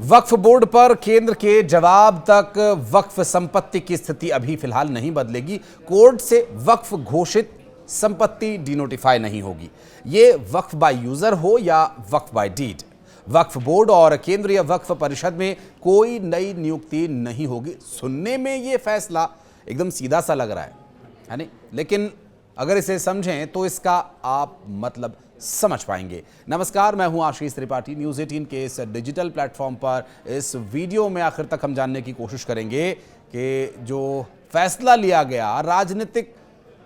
वक्फ board पर केंद्र के जवाब तक वक्फ संपत्ति की स्थिति अभी फिलहाल नहीं बदलेगी। कोर्ट से वक्फ घोषित संपत्ति डिनोटिफाई नहीं होगी। ये वक्फ बाय यूजर हो या वक्फ बाय डीड, वक्फ बोर्ड और केंद्रीय वक्फ परिषद में कोई नई नियुक्ति नहीं होगी। सुनने में ये फैसला एकदम सीधा सा लग रहा है नहीं? लेकिन अगर इसे समझें तो इसका आप मतलब समझ पाएंगे। नमस्कार, मैं हूं आशीष त्रिपाठी। न्यूज़ 18 के इस डिजिटल प्लेटफॉर्म पर इस वीडियो में आखिर तक हम जानने की कोशिश करेंगे कि जो फैसला लिया गया राजनीतिक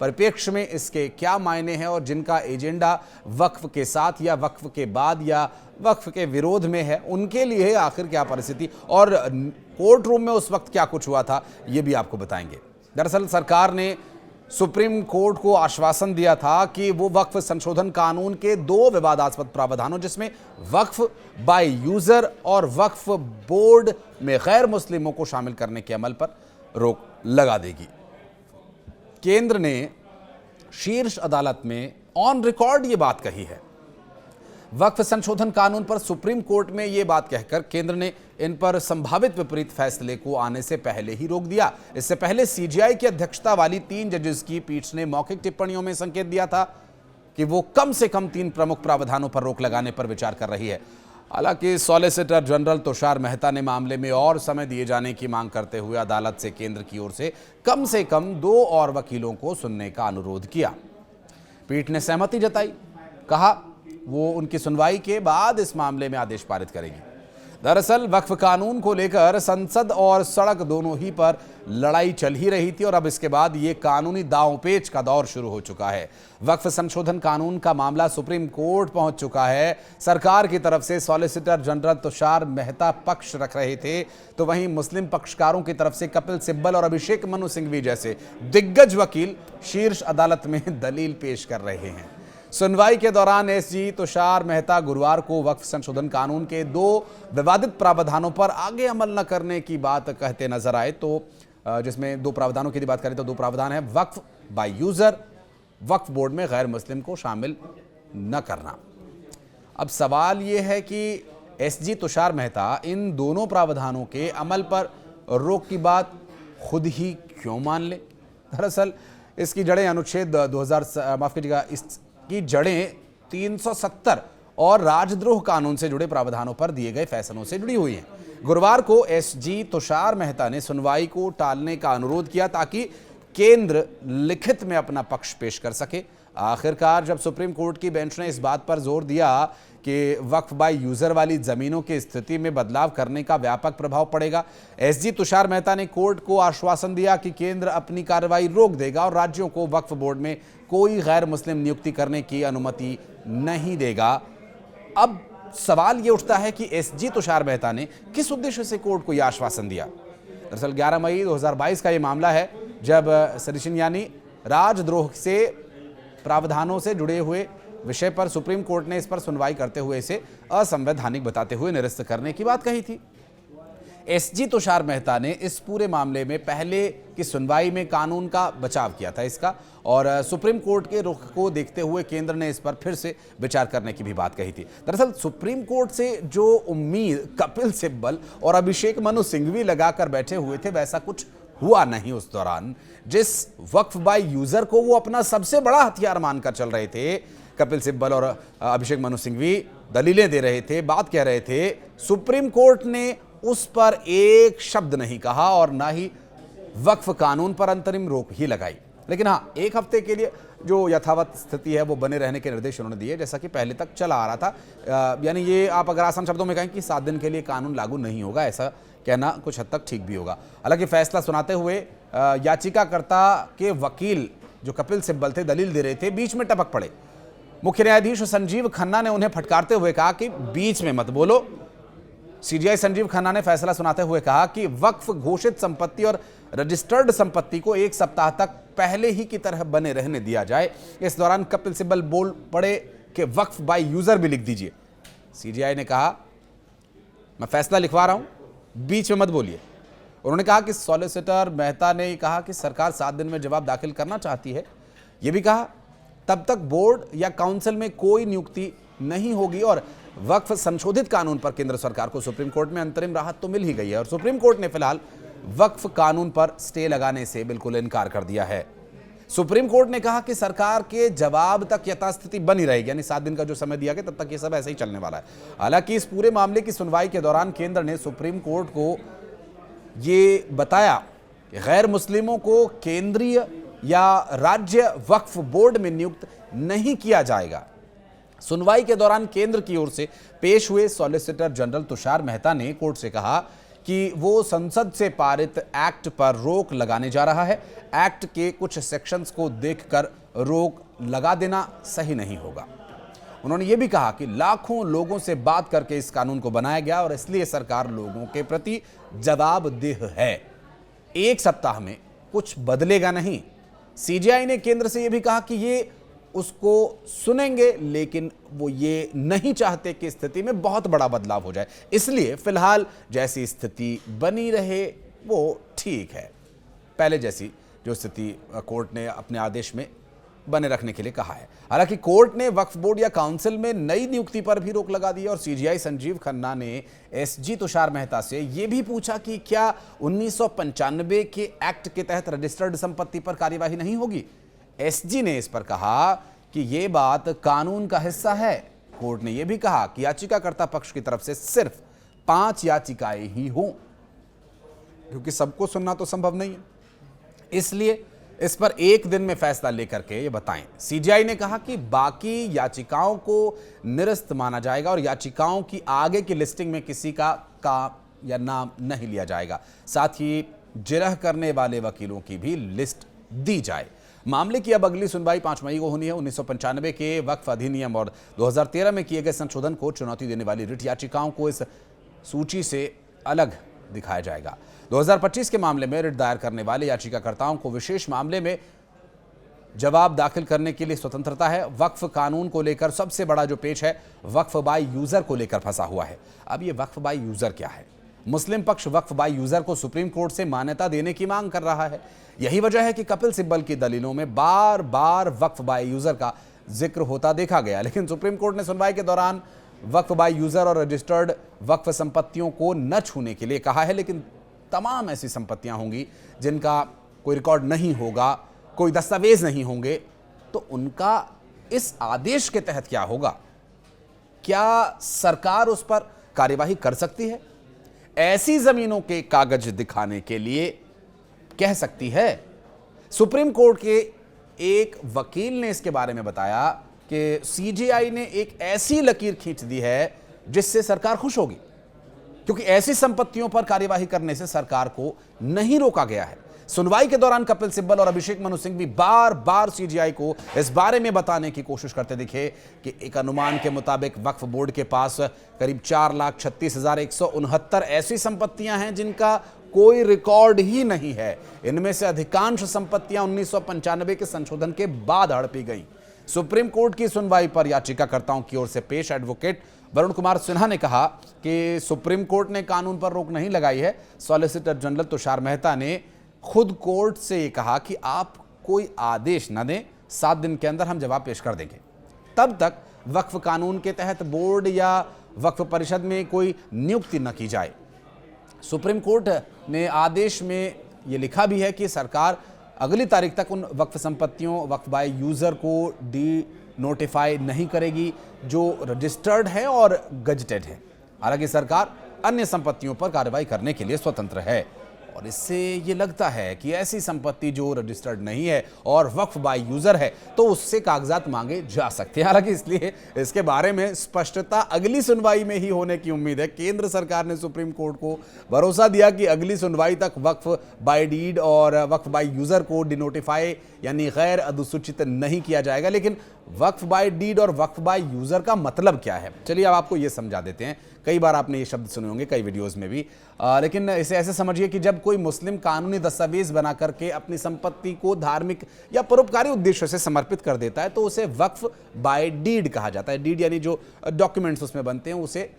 परिप्रेक्ष्य में इसके क्या मायने हैं और जिनका एजेंडा वक्फ के साथ या वक्फ के बाद या वक्फ के विरोध में है उनके लिए आखिर क्या परिस्थिति और कोर्ट रूम में उस वक्त क्या कुछ हुआ था, ये भी आपको बताएंगे। दरअसल सरकार ने सुप्रीम कोर्ट को आश्वासन दिया था कि वो वक्फ संशोधन कानून के दो विवादास्पद प्रावधानों, जिसमें वक्फ बाय यूजर और वक्फ बोर्ड में गैर मुस्लिमों को शामिल करने के अमल पर रोक लगा देगी। केंद्र ने शीर्ष अदालत में ऑन रिकॉर्ड ये बात कही है। वक्फ संशोधन कानून पर सुप्रीम कोर्ट में यह बात कहकर केंद्र ने इन पर संभावित विपरीत फैसले को आने से पहले ही रोक दिया। इससे पहले सीजीआई की अध्यक्षता वाली 3 जजेस की पीठ ने मौखिक टिप्पणियों में संकेत दिया था कि वो कम से कम 3 प्रमुख प्रावधानों पर रोक लगाने पर विचार कर रही है। हालांकि सॉलिसिटर जनरल तुषार मेहता ने मामले में और समय दिए जाने की मांग करते हुए अदालत से केंद्र की ओर से कम 2 और वकीलों को सुनने का अनुरोध किया। पीठ ने सहमति जताई, कहा वो उनकी सुनवाई के बाद इस मामले में आदेश पारित करेगी। दरअसल वक्फ कानून को लेकर संसद और सड़क दोनों ही पर लड़ाई चल ही रही थी और अब इसके बाद ये कानूनी दांव-पेच का दौर शुरू हो चुका है। वक्फ संशोधन कानून का मामला सुप्रीम कोर्ट पहुंच चुका है। सरकार की तरफ से सॉलिसिटर जनरल तुषार मेहता पक्ष रख रहे थे, तो वहीं मुस्लिम पक्षकारों की तरफ से कपिल सिब्बल और अभिषेक मनु सिंघवी जैसे दिग्गज वकील शीर्ष अदालत में दलील पेश कर रहे हैं। सुनवाई के दौरान एसजी तुषार मेहता गुरुवार को वक्फ संशोधन कानून के 2 विवादित प्रावधानों पर आगे अमल न करने की बात कहते नजर आए। तो जिसमें 2 प्रावधानों की बात करें तो 2 प्रावधान है वक्फ बाय यूजर, वक्फ बोर्ड में गैर मुस्लिम को शामिल न करना। अब सवाल यह है कि एसजी तुषार मेहता इन दोनों प्रावधानों के अमल पर रोक की बात खुद ही क्यों मान ले। दरअसल इसकी जड़ें अनुच्छेद 370 और राजद्रोह कानून से जुड़े प्रावधानों पर दिए गए फैसलों से जुड़ी हुई हैं। गुरुवार को एसजी तुषार मेहता ने सुनवाई को टालने का अनुरोध किया ताकि केंद्र लिखित में अपना पक्ष पेश कर सके। आखिरकार जब सुप्रीम कोर्ट की बेंच ने इस बात पर जोर दिया कि वक्फ बाय यूजर वाली जमीनों की स्थिति में बदलाव करने का व्यापक प्रभाव पड़ेगा, एसजी तुषार मेहता ने कोर्ट को आश्वासन दिया कि केंद्र अपनी कार्रवाई रोक देगा और राज्यों को वक्फ बोर्ड में कोई गैर मुस्लिम नियुक्ति करने की अनुमति नहीं देगा। अब सवाल ये उठता है कि एसजी तुषार मेहता ने किस उद्देश्य से कोर्ट को यह आश्वासन दिया। दरअसल 11 मई 2022 का ये मामला है जब सेडिशन यानी राजद्रोह से प्रावधानों से जुड़े हुए विषय पर सुप्रीम कोर्ट ने इस पर सुनवाई करते हुए इसे असंवैधानिक बताते हुए निरस्त करने की बात कही थी। एसजी तुषार मेहता ने इस पूरे मामले में पहले की सुनवाई में कानून का बचाव किया था इसका, और सुप्रीम कोर्ट के रुख को देखते हुए केंद्र ने इस पर फिर से विचार करने की भी बात कही थी। दरअसल सुप्रीम कोर्ट से जो उम्मीद कपिल सिब्बल और अभिषेक मनु सिंघवी लगाकर बैठे हुए थे वैसा कुछ हुआ नहीं। उस दौरान जिस वक्फ बाय यूजर को वो अपना सबसे बड़ा हथियार मानकर चल रहे थे, कपिल सिब्बल और अभिषेक मनु सिंघवी दलीलें दे रहे थे, बात कह रहे थे, सुप्रीम कोर्ट ने उस पर एक शब्द नहीं कहा और ना ही वक्फ कानून पर अंतरिम रोक ही लगाई। लेकिन हाँ, 1 हफ्ते के लिए जो यथावत स्थिति है वो बने रहने के निर्देश उन्होंने दिए, जैसा कि पहले तक चला आ रहा था। यानी ये आप अगर आसान शब्दों में कहें कि 7 दिन के लिए कानून लागू नहीं होगा, ऐसा कहना कुछ हद तक ठीक भी होगा। हालांकि फैसला सुनाते हुए याचिकाकर्ता के वकील जो कपिल सिब्बल थे, दलील दे रहे थे, बीच में टपक पड़े। मुख्य न्यायाधीश संजीव खन्ना ने उन्हें फटकारते हुए कहा कि बीच में मत बोलो। सीजीआई संजीव खन्ना ने फैसला सुनाते हुए कहा कि वक्फ घोषित संपत्ति और रजिस्टर्ड संपत्ति को 1 सप्ताह तक पहले ही की तरह बने रहने दिया जाए। इस दौरान कपिल सिब्बल बोल पड़े कि वक्फ बाय यूजर भी लिख दीजिए। सीजीआई ने कहा, मैं फैसला लिखवा रहा हूं, बीच में मत बोलिए। उन्होंने कहा कि सॉलिसिटर मेहता ने कहा कि सरकार 7 दिन में जवाब दाखिल करना चाहती है। यह भी कहा तब तक बोर्ड या काउंसिल में कोई नियुक्ति नहीं होगी और वक्फ संशोधित कानून पर केंद्र सरकार को सुप्रीम कोर्ट में अंतरिम राहत तो मिल ही गई है और सुप्रीम कोर्ट ने फिलहाल वक्फ कानून पर स्टे लगाने से बिल्कुल इनकार कर दिया है। सुप्रीम कोर्ट ने कहा कि सरकार के जवाब तक यथास्थिति बनी रहेगी, यानी 7 दिन का जो समय दिया गया तब तक ये सब ऐसे ही चलने वाला है। हालांकि इस पूरे मामले की सुनवाई के दौरान केंद्र ने सुप्रीम कोर्ट को ये बताया कि गैर मुस्लिमों को केंद्रीय या राज्य वक्फ बोर्ड में नियुक्त नहीं किया जाएगा। सुनवाई के दौरान केंद्र की ओर से पेश हुए सॉलिसिटर जनरल तुषार मेहता ने कोर्ट से कहा कि वो संसद से पारित एक्ट पर रोक लगाने जा रहा है। एक्ट के कुछ सेक्शंस को देखकर रोक लगा देना सही नहीं होगा। उन्होंने ये भी कहा कि लाखों लोगों से बात करके इस कानून को बनाया गया और इसलिए सरकार लोगों के प्रति जवाबदेह है। 1 सप्ताह में कुछ बदलेगा नहीं। सीजेआई ने केंद्र से यह भी कहा कि ये उसको सुनेंगे, लेकिन वो ये नहीं चाहते कि स्थिति में बहुत बड़ा बदलाव हो जाए, इसलिए फिलहाल जैसी स्थिति बनी रहे वो ठीक है। पहले जैसी जो स्थिति कोर्ट ने अपने आदेश में बने रखने के लिए कहा है। हालांकि कोर्ट ने वक्फ बोर्ड या काउंसिल में नई नियुक्ति पर भी रोक लगा दी और सीजीआई संजीव खन्ना ने एसजी तुषार मेहता से यह भी पूछा कि क्या 1995 के एक्ट के तहत रजिस्टर्ड संपत्ति पर कार्यवाही नहीं होगी। एसजी ने इस पर कहा कि यह बात कानून का हिस्सा है। कोर्ट ने यह भी कहा कि याचिकाकर्ता पक्ष की तरफ से सिर्फ 5 याचिकाएं ही हों, क्योंकि सबको सुनना तो संभव नहीं है, इसलिए इस पर 1 दिन में फैसला लेकर के ये बताएं। सीजीआई ने कहा कि बाकी याचिकाओं को निरस्त माना जाएगा और याचिकाओं की आगे की लिस्टिंग में किसी का या नाम नहीं लिया जाएगा। साथ ही जिरह करने वाले वकीलों की भी लिस्ट दी जाए। मामले की अब अगली सुनवाई 5 मई को होनी है। 1995 के वक्फ अधिनियम और 2013 में किए गए संशोधन को चुनौती देने वाली रिट याचिकाओं को इस सूची से अलग दिखाया जाएगा। 2025 के मामले में रिट दायर करने वाले याचिकाकर्ताओं को विशेष मामले में जवाब दाखिल करने के लिए स्वतंत्रता है। वक्फ कानून को लेकर सबसे बड़ा जो पेच है वक्फ बाय यूजर को लेकर फंसा हुआ है। अब ये वक्फ बाय यूजर क्या है? मुस्लिम पक्ष वक्फ बाय यूजर को सुप्रीम कोर्ट से मान्यता देने की मांग कर रहा है। यही वजह है कि कपिल सिब्बल की दलीलों में बार बार वक्फ बाय यूजर का जिक्र होता देखा गया, लेकिन सुप्रीम कोर्ट ने सुनवाई के दौरान वक्फ बाय यूजर और रजिस्टर्ड वक्फ संपत्तियों को न छूने के लिए कहा है। लेकिन तमाम ऐसी संपत्तियां होंगी जिनका कोई रिकॉर्ड नहीं होगा, कोई दस्तावेज नहीं होंगे, तो उनका इस आदेश के तहत क्या होगा? क्या सरकार उस पर कार्यवाही कर सकती है? ऐसी जमीनों के कागज दिखाने के लिए कह सकती है? सुप्रीम कोर्ट के एक वकील ने इसके बारे में बताया कि सीजीआई ने एक ऐसी लकीर खींच दी है जिससे सरकार खुश होगी, क्योंकि ऐसी संपत्तियों पर कार्यवाही करने से सरकार को नहीं रोका गया है। सुनवाई के दौरान कपिल सिब्बल और अभिषेक मनु सिंह भी बार बार सीजीआई को इस बारे में बताने की कोशिश करते दिखे कि एक अनुमान के मुताबिक वक्फ बोर्ड के पास करीब 4,36,169 ऐसी संपत्तियां हैं जिनका कोई रिकॉर्ड ही नहीं है। इनमें से अधिकांश संपत्तियां 1995 के संशोधन के बाद हड़पी गई। सुप्रीम कोर्ट की सुनवाई पर याचिकाकर्ताओं की ओर से पेश एडवोकेट वरुण कुमार सिन्हा ने कहा कि सुप्रीम कोर्ट ने कानून पर रोक नहीं लगाई है। सॉलिसिटर जनरल तुषार मेहता ने खुद कोर्ट से कहा कि आप कोई आदेश न दें, 7 दिन के अंदर हम जवाब पेश कर देंगे। तब तक वक्फ कानून के तहत बोर्ड या वक्फ परिषद में कोई नियुक्ति न की जाए। सुप्रीम कोर्ट ने आदेश में यह लिखा भी है कि सरकार अगली तारीख तक उन वक्फ संपत्तियों वक्फ बाय यूजर को डी नोटिफाई नहीं करेगी जो रजिस्टर्ड है और गजटेड है। हालांकि सरकार अन्य संपत्तियों पर कार्रवाई करने के लिए स्वतंत्र है और इससे ये लगता है कि ऐसी संपत्ति जो रजिस्टर्ड नहीं है और वक्फ बाय यूजर है तो उससे कागजात मांगे जा सकते हैं। हालांकि इसलिए इसके बारे में स्पष्टता अगली सुनवाई में ही होने की उम्मीद है। केंद्र सरकार ने सुप्रीम कोर्ट को भरोसा दिया कि अगली सुनवाई तक वक्फ बाय डीड और वक्फ बाय यूजर को डिनोटिफाई यानी गैर अधिसूचित नहीं किया जाएगा। लेकिन वक्फ बाय डीड और वक्फ बाय यूजर का मतलब क्या है, चलिए अब आपको यह समझा देते हैं। कई बार आपने ये शब्द सुने होंगे कई वीडियोस में भी, लेकिन इसे ऐसे समझिए कि जब कोई मुस्लिम कानूनी दस्तावेज बना करके अपनी संपत्ति को धार्मिक या परोपकारी उद्देश्य से समर्पित कर देता है तो उसे वक्फ बाय डीड कहा जाता है। डीड यानी जो डॉक्यूमेंट्स उसमें बनते हैं उसे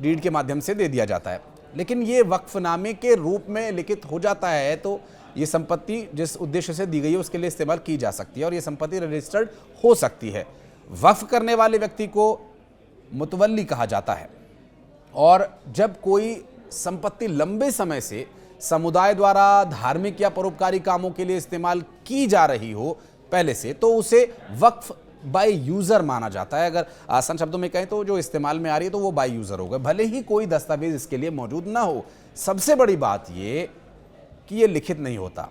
डीड के माध्यम से दे दिया जाता है। लेकिन ये वक्फनामे के रूप में लिखित हो जाता है तो ये संपत्ति जिस उद्देश्य से दी गई है उसके लिए इस्तेमाल की जा सकती है और ये संपत्ति रजिस्टर्ड हो सकती है। वक्फ करने वाले व्यक्ति को मुतवल्ली कहा जाता है। और जब कोई संपत्ति लंबे समय से समुदाय द्वारा धार्मिक या परोपकारी कामों के लिए इस्तेमाल की जा रही हो पहले से, तो उसे वक्फ बाय यूजर माना जाता है। अगर आसान शब्दों में कहें तो जो इस्तेमाल में आ रही है तो वो बाय यूजर होगा, भले ही कोई दस्तावेज इसके लिए मौजूद ना हो। सबसे बड़ी बात ये कि ये लिखित नहीं होता।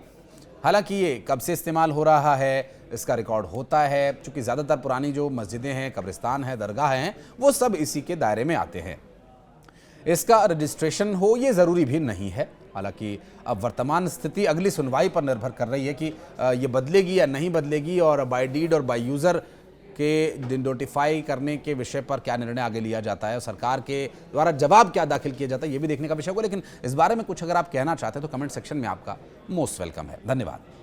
हालांकि ये कब से इस्तेमाल हो रहा है इसका रिकॉर्ड होता है, क्योंकि ज़्यादातर पुरानी जो मस्जिदें हैं, कब्रिस्तान हैं, दरगाह हैं, वो सब इसी के दायरे में आते हैं। इसका रजिस्ट्रेशन हो ये ज़रूरी भी नहीं है। हालांकि अब वर्तमान स्थिति अगली सुनवाई पर निर्भर कर रही है कि ये बदलेगी या नहीं बदलेगी, और बाय डीड और बाय यूज़र के नोटिफाई करने के विषय पर क्या निर्णय आगे लिया जाता है और सरकार के द्वारा जवाब क्या दाखिल किया जाता है, ये भी देखने का विषय होगा। लेकिन इस बारे में कुछ अगर आप कहना चाहते हैं तो कमेंट सेक्शन में आपका मोस्ट वेलकम है। धन्यवाद।